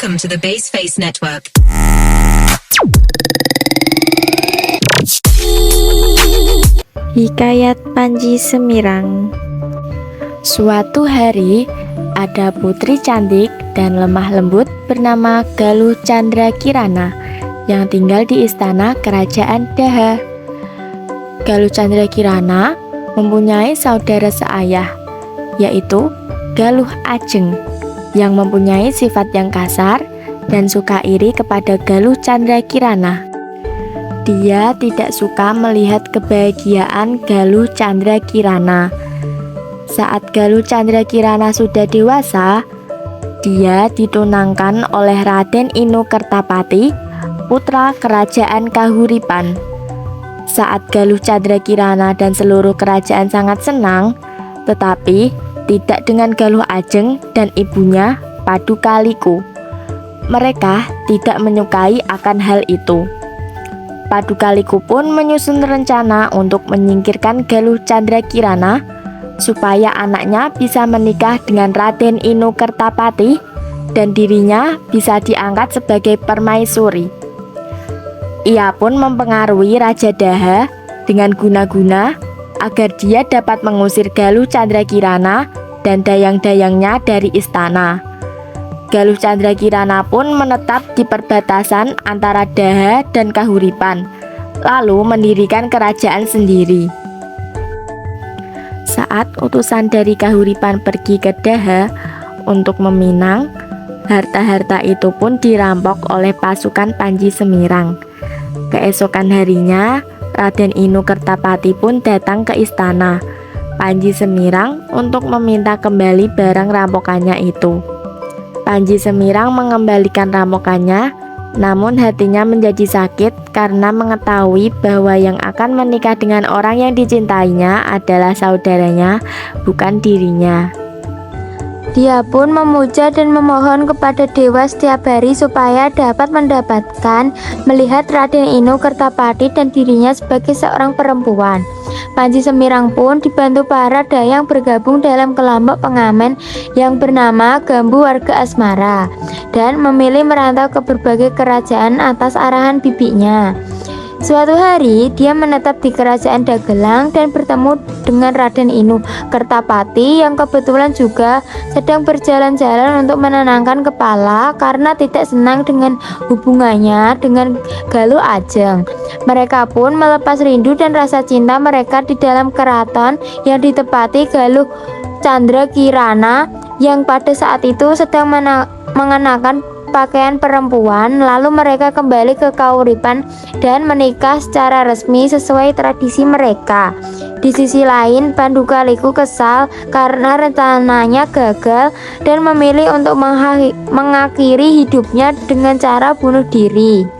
Welcome to the Baseface Network. Hikayat Panji Semirang. Suatu hari, ada putri cantik dan lemah lembut bernama Galuh Candra Kirana yang tinggal di istana kerajaan Daha. Galuh Candra Kirana mempunyai saudara seayah, yaitu Galuh Ajeng, yang mempunyai sifat yang kasar dan suka iri kepada Galuh Candra Kirana. Dia tidak suka melihat kebahagiaan Galuh Candra Kirana. Saat Galuh Candra Kirana sudah dewasa, dia ditunangkan oleh Raden Inu Kertapati, putra kerajaan Kahuripan. Saat Galuh Candra Kirana dan seluruh kerajaan sangat senang, tetapi tidak dengan Galuh Ajeng dan ibunya Padukaliku. Mereka tidak menyukai akan hal itu. Padukaliku pun menyusun rencana untuk menyingkirkan Galuh Candra Kirana supaya anaknya bisa menikah dengan Raden Inu Kertapati dan dirinya bisa diangkat sebagai permaisuri. Ia pun mempengaruhi Raja Daha dengan guna-guna agar dia dapat mengusir Galuh Candra Kirana dan dayang-dayangnya dari istana. Galuh Candra Kirana pun menetap di perbatasan antara Daha dan Kahuripan, lalu mendirikan kerajaan sendiri. Saat utusan dari Kahuripan pergi ke Daha untuk meminang, harta-harta itu pun dirampok oleh pasukan Panji Semirang. Keesokan harinya, Raden Inu Kertapati pun datang ke istana Panji Semirang untuk meminta kembali barang rampokannya itu. Panji Semirang mengembalikan rampokannya, namun hatinya menjadi sakit karena mengetahui bahwa yang akan menikah dengan orang yang dicintainya adalah saudaranya, bukan dirinya. Dia pun memuja dan memohon kepada dewa setiap hari supaya dapat mendapatkan melihat Raden Inu Kertapati dan dirinya sebagai seorang perempuan. Panji Semirang pun dibantu para dayang bergabung dalam kelompok pengamen yang bernama Gambu Warga Asmara dan memilih merantau ke berbagai kerajaan atas arahan bibinya. Suatu hari, dia menetap di kerajaan Dagelang dan bertemu dengan Raden Inu Kertapati yang kebetulan juga sedang berjalan-jalan untuk menenangkan kepala karena tidak senang dengan hubungannya dengan Galuh Ajeng. Mereka pun melepas rindu dan rasa cinta mereka di dalam keraton yang ditepati Galuh Candra Kirana yang pada saat itu sedang mengenakan pakaian perempuan. Lalu mereka kembali ke Kahuripan dan menikah secara resmi sesuai tradisi mereka. Di sisi lain, Padukaliku kesal karena rencananya gagal dan memilih untuk mengakhiri hidupnya dengan cara bunuh diri.